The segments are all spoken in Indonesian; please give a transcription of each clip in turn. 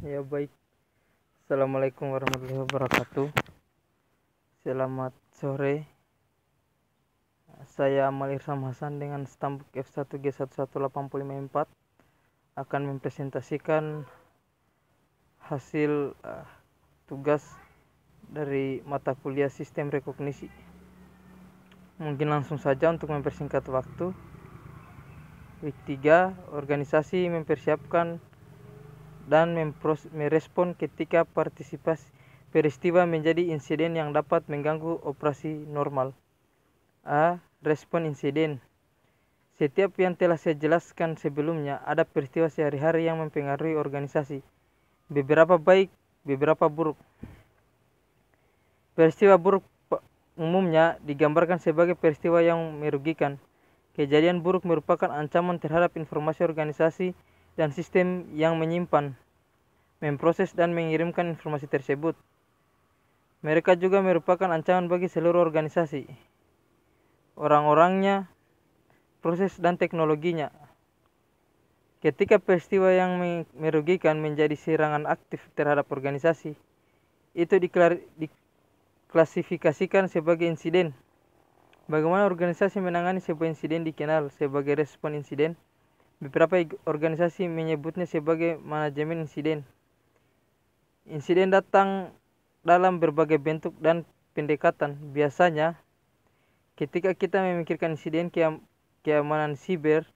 Ya baik, Assalamualaikum warahmatullahi wabarakatuh. Selamat sore. Saya Amal Irsam Hasan dengan stambuk F1G11854 akan mempresentasikan hasil tugas dari mata kuliah Sistem Rekognisi. Mungkin langsung saja untuk mempersingkat waktu. Week 3, organisasi mempersiapkan dan merespon ketika partisipasi peristiwa menjadi insiden yang dapat mengganggu operasi normal. A. Respon insiden. Setiap yang telah saya jelaskan sebelumnya, ada peristiwa sehari-hari yang mempengaruhi organisasi. Beberapa baik, beberapa buruk. Peristiwa buruk umumnya digambarkan sebagai peristiwa yang merugikan. Kejadian buruk merupakan ancaman terhadap informasi organisasi dan sistem yang menyimpan, memproses dan mengirimkan informasi tersebut. Mereka juga merupakan ancaman bagi seluruh organisasi, orang-orangnya, proses dan teknologinya. Ketika peristiwa yang merugikan menjadi serangan aktif terhadap organisasi, itu diklasifikasikan sebagai insiden. Bagaimana organisasi menangani sebuah insiden dikenal sebagai respon insiden. Beberapa organisasi menyebutnya sebagai manajemen insiden. Insiden datang dalam berbagai bentuk dan pendekatan. Biasanya, ketika kita memikirkan insiden keamanan siber,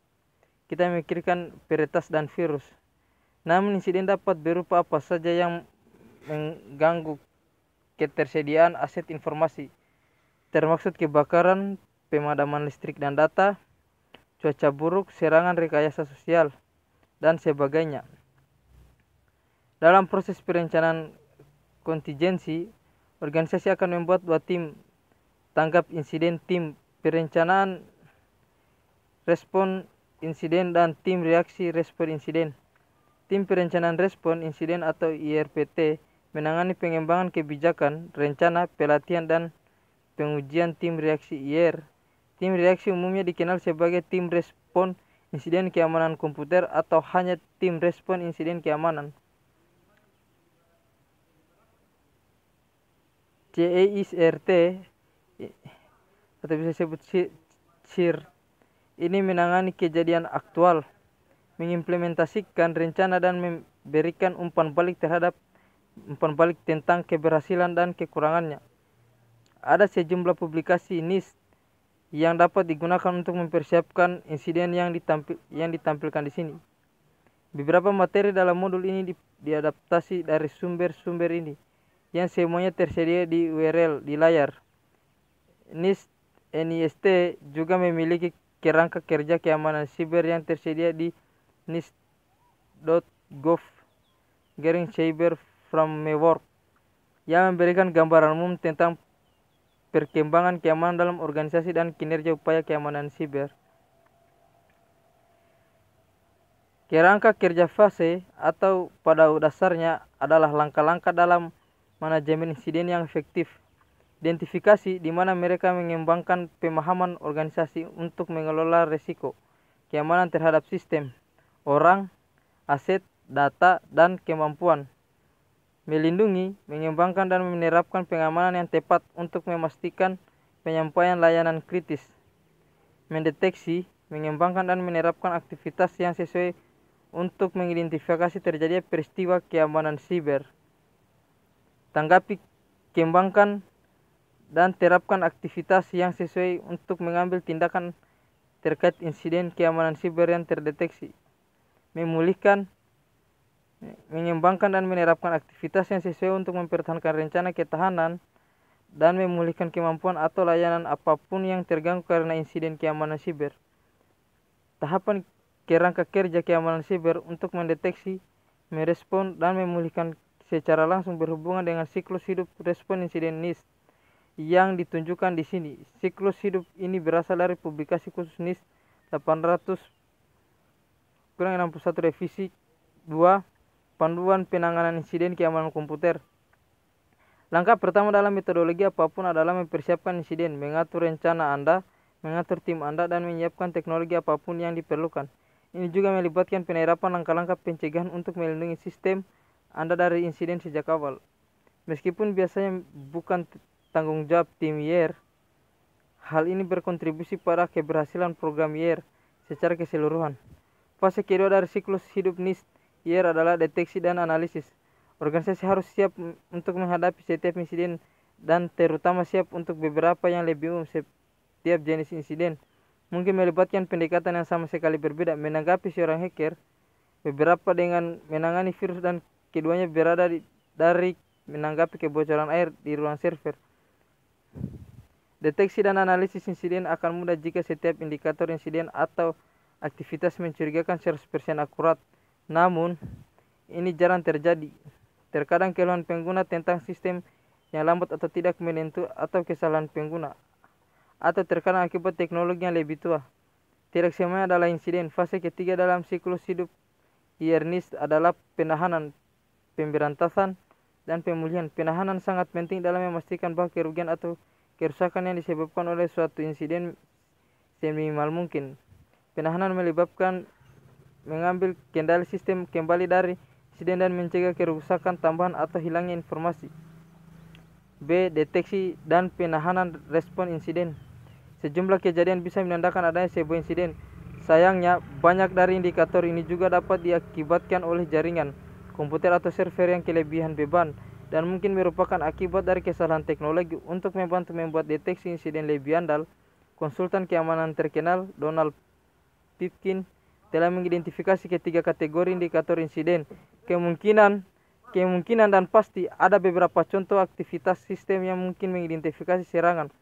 kita memikirkan peretas dan virus. Namun insiden dapat berupa apa saja yang mengganggu ketersediaan aset informasi, termasuk kebakaran, pemadaman listrik dan data, cuaca buruk, serangan rekayasa sosial, dan sebagainya. Dalam proses perencanaan kontingensi, organisasi akan membuat dua tim tanggap insiden, tim perencanaan respon insiden dan tim reaksi respon insiden. Tim perencanaan respon insiden atau IRPT menangani pengembangan kebijakan, rencana, pelatihan, dan pengujian tim reaksi IR. Tim reaksi umumnya dikenal sebagai tim respon insiden keamanan komputer atau hanya tim respon insiden keamanan. CEIRT atau bisa disebut CIR ini menangani kejadian aktual, mengimplementasikan rencana dan memberikan umpan balik tentang keberhasilan dan kekurangannya. Ada sejumlah publikasi NIST yang dapat digunakan untuk mempersiapkan insiden yang ditampilkan di sini. Beberapa materi dalam modul ini diadaptasi dari sumber-sumber ini, yang semuanya tersedia di URL di layar. NIST juga memiliki kerangka kerja keamanan siber yang tersedia di nist.gov/cyber-framework yang memberikan gambaran umum tentang perkembangan keamanan dalam organisasi dan kinerja upaya keamanan siber. Kerangka kerja fase atau pada dasarnya adalah langkah-langkah dalam manajemen insiden yang efektif. Identifikasi di mana mereka mengembangkan pemahaman organisasi untuk mengelola risiko keamanan terhadap sistem, orang, aset, data, dan kemampuan. Melindungi, mengembangkan dan menerapkan pengamanan yang tepat untuk memastikan penyampaian layanan kritis. Mendeteksi, mengembangkan dan menerapkan aktivitas yang sesuai untuk mengidentifikasi terjadinya peristiwa keamanan siber. Tanggapi, kembangkan, dan terapkan aktivitas yang sesuai untuk mengambil tindakan terkait insiden keamanan siber yang terdeteksi. Memulihkan, mengembangkan dan menerapkan aktivitas yang sesuai untuk mempertahankan rencana ketahanan dan memulihkan kemampuan atau layanan apapun yang terganggu karena insiden keamanan siber. Tahapan kerangka kerja keamanan siber untuk mendeteksi, merespon, dan memulihkan secara langsung berhubungan dengan siklus hidup respon insiden NIST yang ditunjukkan di sini. Siklus hidup ini berasal dari publikasi khusus NIST 800-61 revisi 2 Panduan Penanganan Insiden Keamanan Komputer. Langkah pertama dalam metodologi apapun adalah mempersiapkan insiden, mengatur rencana Anda, mengatur tim Anda, dan menyiapkan teknologi apapun yang diperlukan. Ini juga melibatkan penerapan langkah-langkah pencegahan untuk melindungi sistem, Anda dari insiden sejak awal. Meskipun biasanya bukan tanggung jawab tim YER, hal ini berkontribusi pada keberhasilan program YER secara keseluruhan. Fase kedua dari siklus hidup NIST YER adalah deteksi dan analisis. Organisasi harus siap untuk menghadapi setiap insiden dan terutama siap untuk beberapa yang lebih umum. Setiap jenis insiden mungkin melibatkan pendekatan yang sama sekali berbeda. Menanggapi seorang hacker, beberapa dengan menangani virus dan keduanya berada dari menanggapi kebocoran air di ruang server. Deteksi dan analisis insiden akan mudah jika setiap indikator insiden atau aktivitas mencurigakan 100% akurat. Namun, ini jarang terjadi. Terkadang keluhan pengguna tentang sistem yang lambat atau tidak menentu atau kesalahan pengguna, atau terkadang akibat teknologi yang lebih tua. Tidak semuanya adalah insiden. Fase ketiga dalam siklus hidup YER-NIST adalah penahanan, pemberantasan, dan pemulihan. Penahanan sangat penting dalam memastikan bahwa kerugian atau kerusakan yang disebabkan oleh suatu insiden seminimal mungkin. Penahanan melibatkan mengambil kendali sistem kembali dari insiden dan mencegah kerusakan tambahan atau hilangnya informasi. B. Deteksi dan penahanan respon insiden. Sejumlah kejadian bisa menandakan adanya sebuah insiden. Sayangnya, banyak dari indikator ini juga dapat diakibatkan oleh jaringan, komputer atau server yang kelebihan beban, dan mungkin merupakan akibat dari kesalahan teknologi. Untuk membantu membuat deteksi insiden lebih andal, konsultan keamanan terkenal Donald Pipkin telah mengidentifikasi ketiga kategori indikator insiden. Kemungkinan dan pasti ada beberapa contoh aktivitas sistem yang mungkin mengidentifikasi serangan.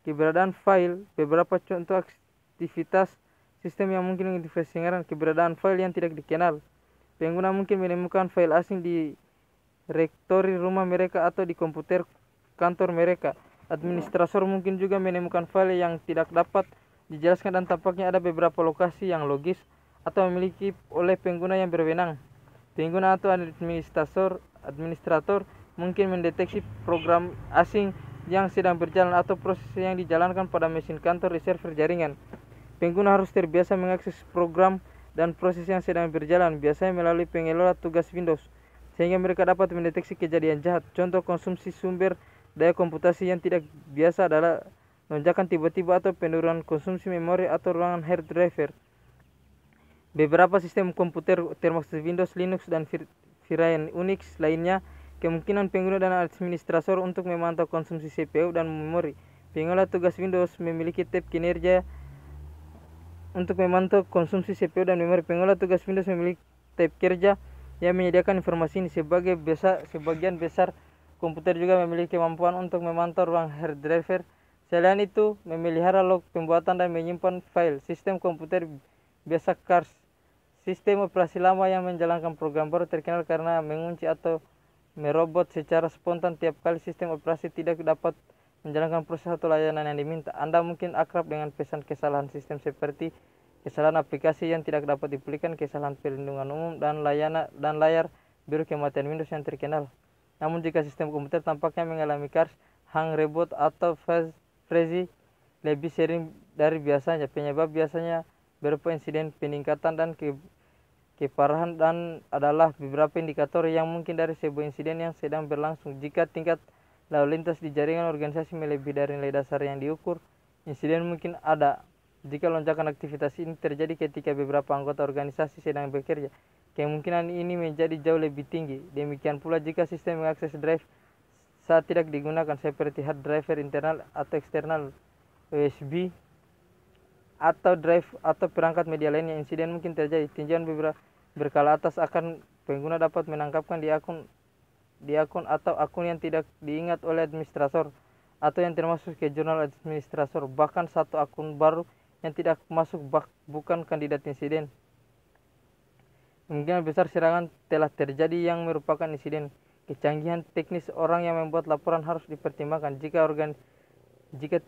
Keberadaan file, beberapa contoh aktivitas sistem yang mungkin mengidentifikasi serangan. Keberadaan file yang tidak dikenal. Pengguna mungkin menemukan file asing di rektori rumah mereka atau di komputer kantor mereka. Administrator mungkin juga menemukan file yang tidak dapat dijelaskan dan tampaknya ada beberapa lokasi yang logis atau memiliki oleh pengguna yang berwenang. Pengguna atau administrator mungkin mendeteksi program asing yang sedang berjalan atau proses yang dijalankan pada mesin kantor di server jaringan. Pengguna harus terbiasa mengakses program dan proses yang sedang berjalan, biasanya melalui pengelola tugas Windows, sehingga mereka dapat mendeteksi kejadian jahat. Contoh konsumsi sumber daya komputasi yang tidak biasa adalah lonjakan tiba-tiba atau penurunan konsumsi memori atau ruangan hard drive. Beberapa sistem komputer termasuk Windows, Linux, dan varian Unix lainnya, kemungkinan pengguna dan administrator untuk memantau konsumsi CPU dan memori. Pengelola tugas Windows memiliki tab kinerja untuk memantau konsumsi CPU dan memori. Pengelola tugas Windows memiliki tab kerja yang menyediakan informasi ini. Sebagian besar komputer juga memiliki kemampuan untuk memantau ruang hard drive. Selain itu, memelihara log pembuatan dan menyimpan file. Sistem komputer biasa CARS, sistem operasi lama yang menjalankan program baru, terkenal karena mengunci atau merobot secara spontan tiap kali sistem operasi tidak dapat menjalankan proses atau layanan yang diminta. Anda mungkin akrab dengan pesan kesalahan sistem seperti kesalahan aplikasi yang tidak dapat dipulihkan, kesalahan perlindungan umum, dan layar biru kematian Windows yang terkenal. Namun jika sistem komputer tampaknya mengalami CARS, hang, reboot, atau freeze lebih sering dari biasanya, penyebab biasanya berupa insiden peningkatan dan keparahan dan adalah beberapa indikator yang mungkin dari sebuah insiden yang sedang berlangsung. Jika tingkat lalu lintas di jaringan organisasi melebihi dari nilai dasar yang diukur, insiden mungkin ada. Jika lonjakan aktivitas ini terjadi ketika beberapa anggota organisasi sedang bekerja, kemungkinan ini menjadi jauh lebih tinggi. Demikian pula jika sistem mengakses drive saat tidak digunakan, seperti hard drive internal atau eksternal, USB, atau drive atau perangkat media lainnya, insiden mungkin terjadi. Tinjauan berkala atas akan pengguna dapat menangkapkan di akun atau akun yang tidak diingat oleh administrator atau yang termasuk ke jurnal administrator. Bahkan satu akun baru yang tidak masuk bukan kandidat insiden. Kemungkinan besar serangan telah terjadi yang merupakan insiden. Kecanggihan teknis orang yang membuat laporan harus dipertimbangkan. Jika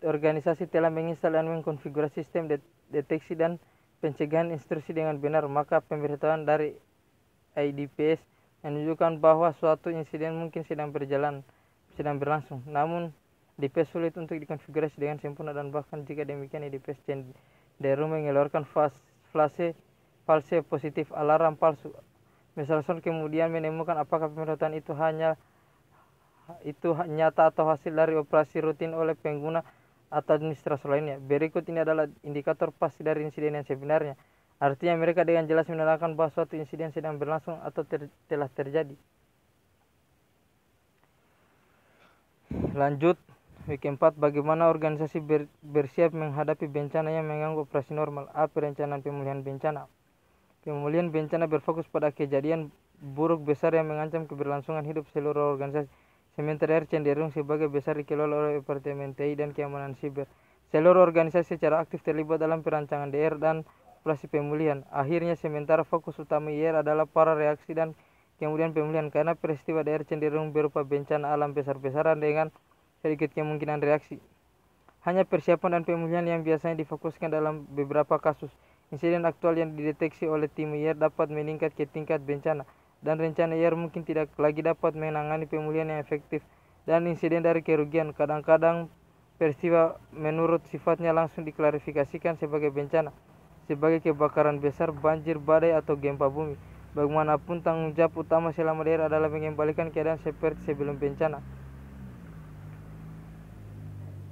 organisasi telah menginstal dan mengkonfigurasi sistem deteksi dan pencegahan instruksi dengan benar, maka pemberitahuan dari IDPS menunjukkan bahwa suatu insiden mungkin sedang berlangsung. Namun, IDPS sulit untuk dikonfigurasi dengan sempurna, dan bahkan jika demikian, IDPS cenderung mengeluarkan false positif, alarm palsu, Mesalson kemudian menemukan apakah pemberontakan itu nyata atau hasil dari operasi rutin oleh pengguna atau administrator lainnya. Berikut ini adalah indikator pasti dari insiden yang sebenarnya. Artinya mereka dengan jelas menerangkan bahwa suatu insiden sedang berlangsung atau telah terjadi. Lanjut, week 4, bagaimana organisasi bersiap menghadapi bencana yang mengganggu operasi normal. A. Perencanaan pemulihan bencana. Pemulihan bencana berfokus pada kejadian buruk besar yang mengancam keberlangsungan hidup seluruh organisasi. Sementara cenderung sebagai besar dikelola oleh Departemen TI dan Keamanan Siber. Seluruh organisasi secara aktif terlibat dalam perancangan DR dan operasi pemulihan. Akhirnya, sementara fokus utama IR adalah para reaksi dan kemudian pemulihan, karena peristiwa DR cenderung berupa bencana alam besar-besaran dengan sedikit kemungkinan reaksi. Hanya persiapan dan pemulihan yang biasanya difokuskan dalam beberapa kasus. Insiden aktual yang dideteksi oleh tim IR dapat meningkat ke tingkat bencana, dan rencana IR mungkin tidak lagi dapat menangani pemulihan yang efektif. Dan insiden dari kerugian, kadang-kadang peristiwa menurut sifatnya langsung diklarifikasikan sebagai bencana, sebagai kebakaran besar, banjir, badai, atau gempa bumi. Bagaimanapun, tanggung jawab utama selama DR adalah mengembalikan keadaan seperti sebelum bencana.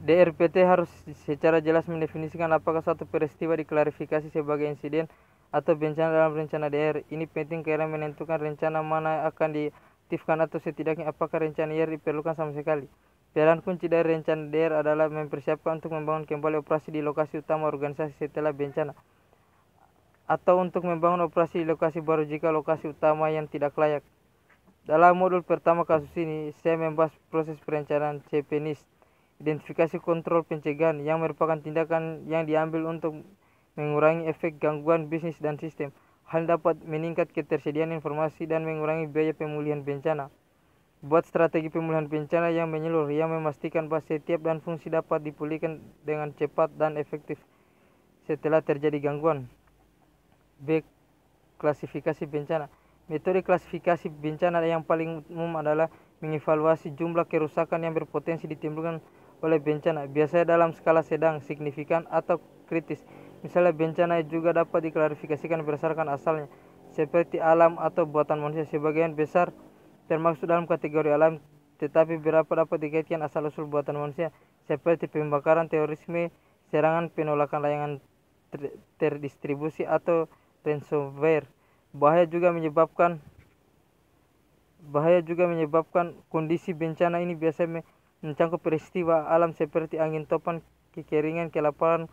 DRPT harus secara jelas mendefinisikan apakah suatu peristiwa diklarifikasi sebagai insiden atau bencana dalam rencana DR. Ini penting karena menentukan rencana mana akan diaktifkan atau setidaknya apakah rencana DR diperlukan sama sekali. Peran kunci dari rencana DR adalah mempersiapkan untuk membangun kembali operasi di lokasi utama organisasi setelah bencana, atau untuk membangun operasi di lokasi baru jika lokasi utama yang tidak layak. Dalam modul pertama kasus ini, saya membahas proses perencanaan CPNIS, identifikasi kontrol pencegahan, yang merupakan tindakan yang diambil untuk mengurangi efek gangguan bisnis dan sistem. Hal dapat meningkat ketersediaan informasi dan mengurangi biaya pemulihan bencana. Buat strategi pemulihan bencana yang menyeluruh, yang memastikan bahwa setiap dan fungsi dapat dipulihkan dengan cepat dan efektif setelah terjadi gangguan. B. Klasifikasi bencana. Metode klasifikasi bencana yang paling umum adalah mengevaluasi jumlah kerusakan yang berpotensi ditimbulkan oleh bencana, biasanya dalam skala sedang, signifikan, atau kritis. Misalnya, bencana juga dapat diklarifikasikan berdasarkan asalnya, seperti alam atau buatan manusia. Sebagian besar termasuk dalam kategori alam, tetapi beberapa dapat dikaitkan asal-usul buatan manusia, seperti pembakaran, terorisme, serangan, penolakan layanan terdistribusi, atau ransomware. Bahaya juga menyebabkan kondisi bencana ini biasanya mencakup peristiwa alam seperti angin topan, kekeringan, kelaparan,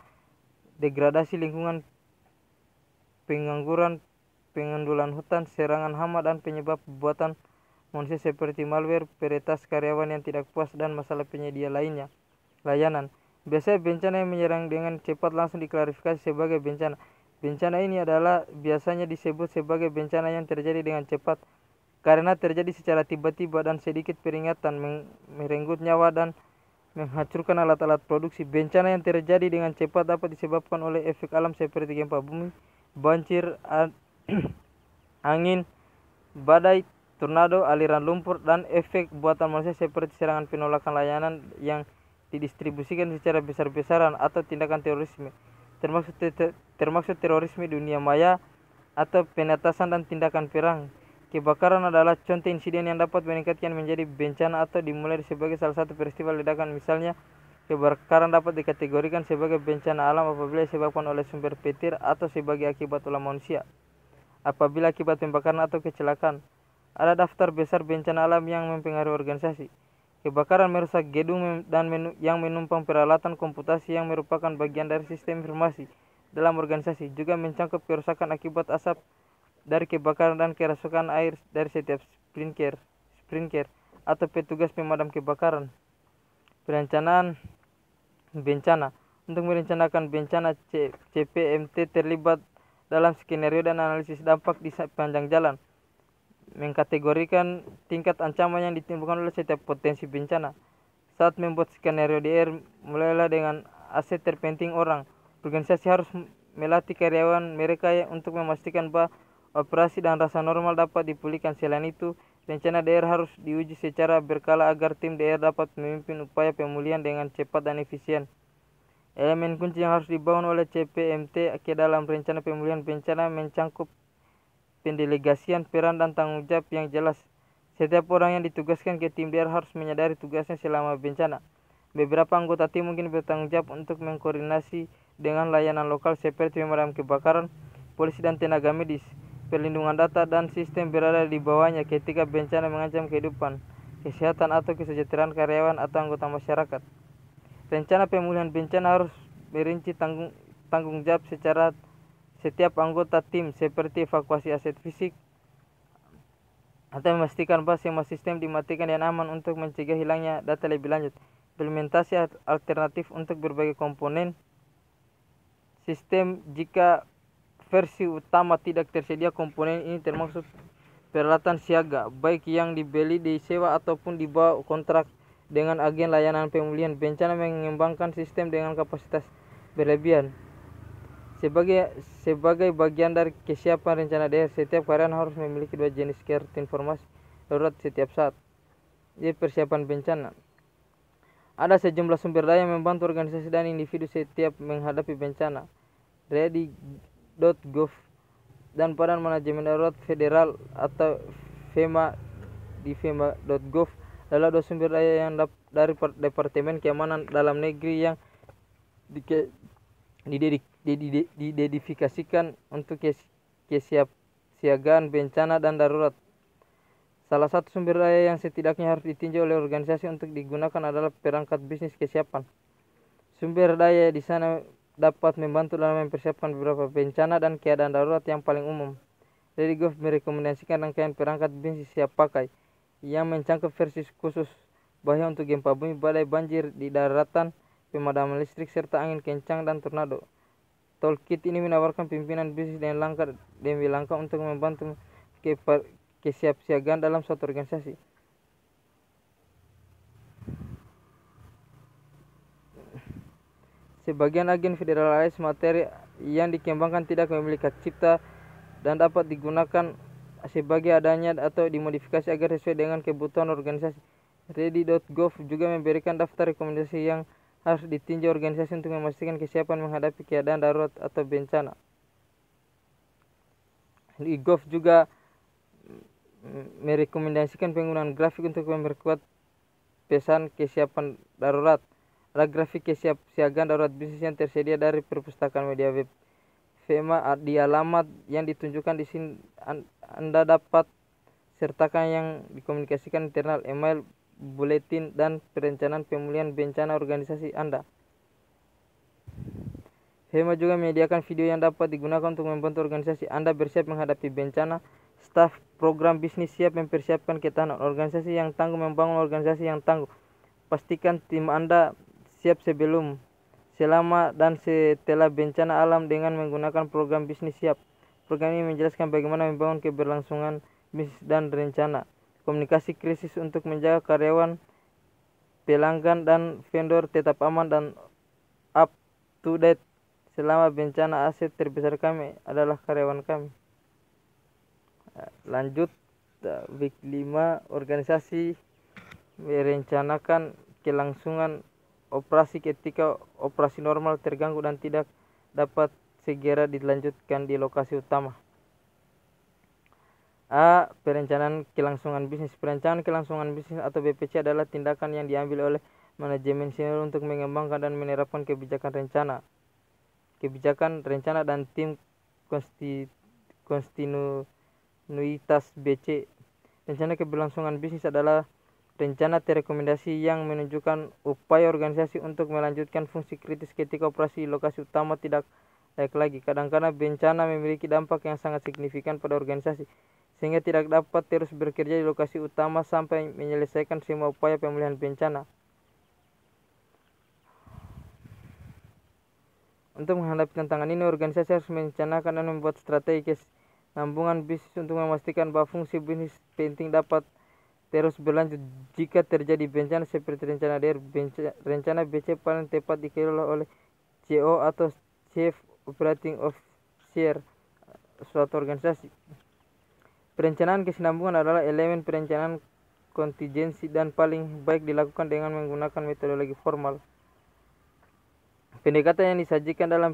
degradasi lingkungan, pengangguran, pengundulan hutan, serangan hama, dan penyebab buatan manusia seperti malware, peretas karyawan yang tidak puas, dan masalah penyedia layanan. Biasanya bencana yang menyerang dengan cepat langsung diklarifikasi sebagai bencana. Bencana ini adalah biasanya disebut sebagai bencana yang terjadi dengan cepat karena terjadi secara tiba-tiba dan sedikit peringatan, merenggut nyawa dan menghancurkan alat-alat produksi. Bencana yang terjadi dengan cepat dapat disebabkan oleh efek alam seperti gempa bumi, banjir, angin, badai, tornado, aliran lumpur, dan efek buatan manusia seperti serangan, penolakan layanan yang didistribusikan secara besar-besaran, atau tindakan terorisme, termasuk terorisme dunia maya atau penetasan dan tindakan perang. Kebakaran adalah contoh insiden yang dapat meningkatkan menjadi bencana atau dimulai sebagai salah satu peristiwa ledakan. Misalnya, kebakaran dapat dikategorikan sebagai bencana alam apabila disebabkan oleh sumber petir atau sebagai akibat ulah manusia. Apabila akibat pembakaran atau kecelakaan. Ada daftar besar bencana alam yang mempengaruhi organisasi. Kebakaran merusak gedung dan yang menumpang peralatan komputasi yang merupakan bagian dari sistem informasi dalam organisasi. Juga mencakup kerusakan akibat asap dari kebakaran dan kerasukan air dari setiap sprinkler atau petugas pemadam kebakaran. Perencanaan bencana. Untuk merencanakan bencana, CPMT terlibat dalam skenario dan analisis dampak di sepanjang jalan, mengkategorikan tingkat ancaman yang ditimbulkan oleh setiap potensi bencana. Saat membuat skenario DR, mulailah dengan aset terpenting orang. Organisasi harus melatih karyawan mereka untuk memastikan bahwa operasi dan rasa normal dapat dipulihkan. Selain itu, rencana DR harus diuji secara berkala agar tim DR dapat memimpin upaya pemulihan dengan cepat dan efisien. Elemen kunci yang harus dibangun oleh CPMT ke dalam rencana pemulihan bencana mencakup pendelegasian peran dan tanggung jawab yang jelas. Setiap orang yang ditugaskan ke tim DR harus menyadari tugasnya selama bencana. Beberapa anggota tim mungkin bertanggung jawab untuk mengkoordinasi dengan layanan lokal seperti pemadam kebakaran, polisi dan tenaga medis. Perlindungan data dan sistem berada di bawahnya ketika bencana mengancam kehidupan, kesehatan atau kesejahteraan karyawan atau anggota masyarakat. Rencana pemulihan bencana harus merinci tanggung jawab secara setiap anggota tim seperti evakuasi aset fisik atau memastikan bahwa semua sistem dimatikan dan aman untuk mencegah hilangnya data lebih lanjut. Implementasi alternatif untuk berbagai komponen sistem. Jika versi utama tidak tersedia, komponen ini termasuk peralatan siaga, baik yang dibeli, disewa ataupun dibawa kontrak dengan agen layanan pemulihan bencana mengembangkan sistem dengan kapasitas berlebihan. Sebagai bagian dari kesiapan rencana daerah, setiap karyawan harus memiliki 2 jenis kartu informasi darurat setiap saat. Jadi persiapan bencana. Ada sejumlah sumber daya yang membantu organisasi dan individu setiap menghadapi bencana. Ready.gov dan Badan Manajemen Darurat Federal atau FEMA di FEMA.gov adalah 2 sumber daya yang dari Departemen Keamanan Dalam Negeri yang didedifikasikan untuk kesiapsiagaan bencana dan darurat. Salah satu sumber daya yang setidaknya harus ditinjau oleh organisasi untuk digunakan adalah perangkat bisnis kesiapan. Sumber daya di sana dapat membantu dalam mempersiapkan beberapa bencana dan keadaan darurat yang paling umum. Ready.gov merekomendasikan rangkaian perangkat bisnis siap pakai yang mencangkup versi khusus bahaya untuk gempa bumi, badai, banjir di daratan, pemadaman listrik, serta angin kencang dan tornado. Toolkit ini menawarkan pimpinan bisnis dan langkah demi langkah untuk membantu kesiapsiagaan dalam suatu organisasi. Sebagian agen federal AS materi yang dikembangkan tidak memiliki hak cipta dan dapat digunakan sebagai adanya atau dimodifikasi agar sesuai dengan kebutuhan organisasi. Ready.gov juga memberikan daftar rekomendasi yang harus ditinjau organisasi untuk memastikan kesiapan menghadapi keadaan darurat atau bencana. Ready.gov juga merekomendasikan penggunaan grafik untuk memperkuat pesan kesiapan darurat. Ada grafik kesiapsiagaan darurat bisnis yang tersedia dari perpustakaan media web FEMA di alamat yang ditunjukkan di sini. Anda dapat sertakan yang dikomunikasikan internal, email, buletin, dan perencanaan pemulihan bencana organisasi Anda. FEMA juga menyediakan video yang dapat digunakan untuk membantu organisasi Anda bersiap menghadapi bencana. Staf program bisnis siap mempersiapkan ketahanan. Organisasi yang tangguh membangun organisasi yang tangguh. Pastikan tim Anda siap sebelum, selama, dan setelah bencana alam dengan menggunakan program bisnis siap. Program ini menjelaskan bagaimana membangun keberlangsungan bisnis dan rencana. Komunikasi krisis untuk menjaga karyawan, pelanggan, dan vendor tetap aman dan up to date selama bencana. Aset terbesar kami adalah karyawan kami. Lanjut, week 5, organisasi merencanakan kelangsungan operasi ketika operasi normal terganggu dan tidak dapat segera dilanjutkan di lokasi utama. A. Perencanaan kelangsungan bisnis. Perencanaan kelangsungan bisnis atau BPC adalah tindakan yang diambil oleh manajemen senior untuk mengembangkan dan menerapkan kebijakan rencana dan tim kontinuitas BC. Rencana keberlangsungan bisnis adalah rencana terrekomendasi yang menunjukkan upaya organisasi untuk melanjutkan fungsi kritis ketika operasi lokasi utama tidak layak lagi. Kadang-kadang bencana memiliki dampak yang sangat signifikan pada organisasi, sehingga tidak dapat terus bekerja di lokasi utama sampai menyelesaikan semua upaya pemulihan bencana. Untuk menghadapi tantangan ini, organisasi harus merencanakan dan membuat strategi kesinambungan bisnis untuk memastikan bahwa fungsi bisnis penting dapat terus berlanjut jika terjadi bencana seperti rencana daerah. Rencana BC paling tepat dikelola oleh CO atau Chief Operating Officer suatu organisasi. Perencanaan kesinambungan adalah elemen perencanaan kontingensi dan paling baik dilakukan dengan menggunakan metodologi formal. Pendekatan yang disajikan dalam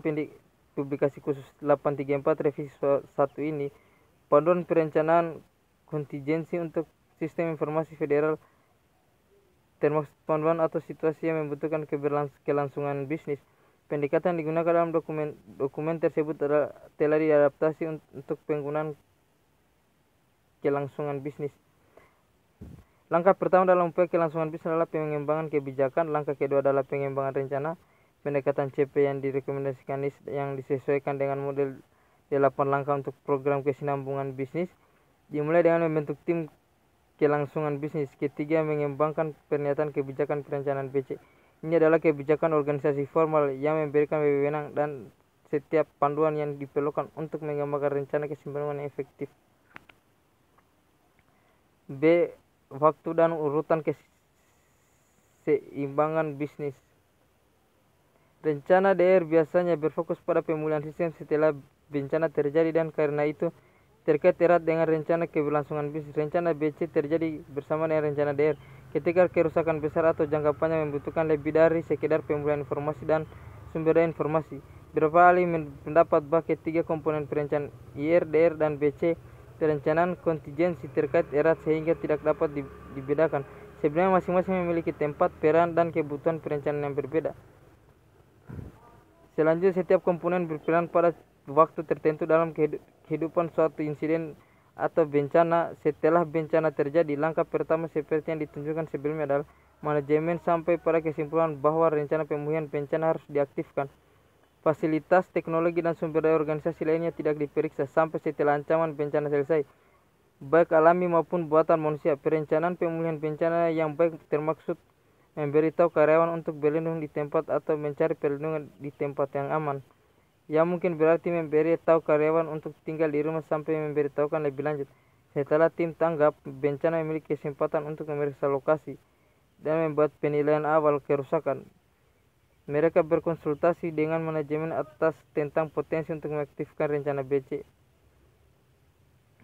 publikasi khusus 834 revisi 1 ini panduan perencanaan kontingensi untuk sistem informasi federal, termasuk panduan atau situasi yang membutuhkan kelangsungan bisnis. Pendekatan digunakan dalam dokumen tersebut telah diadaptasi untuk penggunaan kelangsungan bisnis. Langkah pertama dalam upaya kelangsungan bisnis adalah pengembangan kebijakan. Langkah kedua adalah pengembangan rencana. Pendekatan CP yang direkomendasikan yang disesuaikan dengan model 8 langkah untuk program kesinambungan bisnis, dimulai dengan membentuk tim kelangsungan bisnis. Ketiga, mengembangkan pernyataan kebijakan perencanaan BC. Ini adalah kebijakan organisasi formal yang memberikan wewenang dan setiap panduan yang diperlukan untuk mengembangkan rencana kesinambungan yang efektif. B. Waktu dan urutan keseimbangan bisnis. Rencana DR biasanya berfokus pada pemulihan sistem setelah bencana terjadi, dan karena itu terkait erat dengan rencana keberlangsungan bisnis. Rencana BC terjadi bersama dengan rencana DR ketika kerusakan besar atau jangka panjang membutuhkan lebih dari sekedar pemulihan informasi dan sumber daya informasi. Beberapa ahli mendapat bahwa ketiga komponen perencanaan IR, DR, dan BC perencanaan kontingensi terkait erat sehingga tidak dapat dibedakan. Sebenarnya masing-masing memiliki tempat, peran, dan kebutuhan perencanaan yang berbeda. Selanjutnya, setiap komponen berperan pada waktu tertentu dalam kehidupan suatu insiden atau bencana. Setelah bencana terjadi, langkah pertama seperti yang ditunjukkan sebelumnya adalah manajemen sampai pada kesimpulan bahwa rencana pemulihan bencana harus diaktifkan. Fasilitas, teknologi, dan sumber daya organisasi lainnya tidak diperiksa sampai setelah ancaman bencana selesai, baik alami maupun buatan manusia. Perencanaan pemulihan bencana yang baik termaksud memberitahu karyawan untuk berlindung di tempat atau mencari perlindungan di tempat yang aman. Yang mungkin berarti memberitahu karyawan untuk tinggal di rumah sampai memberitahukan lebih lanjut. Setelah tim tanggap bencana memiliki kesempatan untuk memeriksa lokasi dan membuat penilaian awal kerusakan. Mereka berkonsultasi dengan manajemen atas tentang potensi untuk mengaktifkan rencana BC.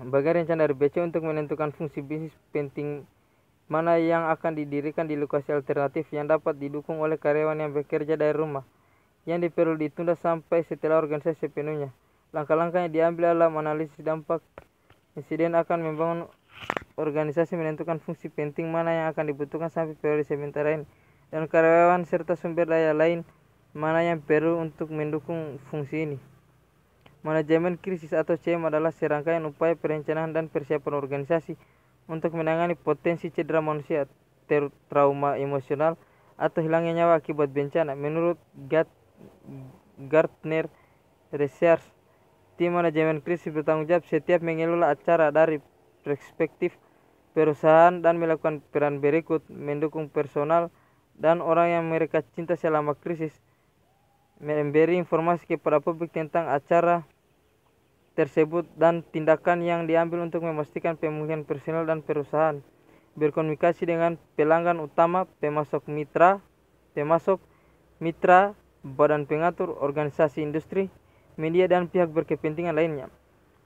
Bagian rencana dari BC untuk menentukan fungsi bisnis penting mana yang akan didirikan di lokasi alternatif yang dapat didukung oleh karyawan yang bekerja dari rumah, yang perlu ditunda sampai setelah organisasi sepenuhnya. Langkah-langkah yang diambil dalam analisis dampak insiden akan membangun organisasi, menentukan fungsi penting mana yang akan dibutuhkan sampai periode sementara ini, dan karyawan serta sumber daya lain mana yang perlu untuk mendukung fungsi ini. Manajemen krisis atau CM adalah serangkaian upaya perencanaan dan persiapan organisasi untuk menangani potensi cedera manusia, trauma emosional, atau hilangnya nyawa akibat bencana. Menurut Gartner Research, tim manajemen krisis bertanggung jawab setiap mengelola acara dari perspektif perusahaan dan melakukan peran berikut: mendukung personal dan orang yang mereka cinta selama krisis, memberi informasi kepada publik tentang acara tersebut dan tindakan yang diambil untuk memastikan pemulihan personal dan perusahaan, berkomunikasi dengan pelanggan utama, pemasok mitra, badan pengatur, organisasi industri, media, dan pihak berkepentingan lainnya.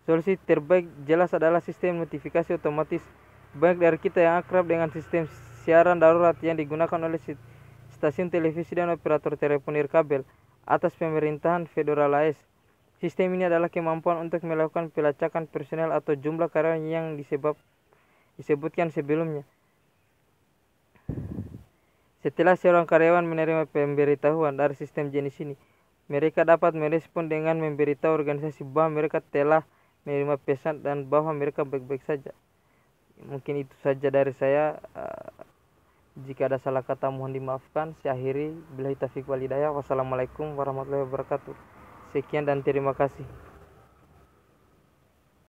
Solusi terbaik jelas adalah sistem notifikasi otomatis. Banyak dari kita yang akrab dengan sistem siaran darurat yang digunakan oleh stasiun televisi dan operator telepon nirkabel atas pemerintahan federal AS. Sistem ini adalah kemampuan untuk melakukan pelacakan personel atau jumlah karyawan yang disebutkan sebelumnya. Setelah seorang karyawan menerima pemberitahuan dari sistem jenis ini, mereka dapat merespon dengan memberitahu organisasi bahwa mereka telah menerima pesan dan bahwa mereka baik-baik saja. Mungkin itu saja dari saya. Jika ada salah kata mohon dimaafkan. Saya akhiri. Billahi taufiq wal hidayah. Wassalamualaikum warahmatullahi wabarakatuh. Sekian dan terima kasih.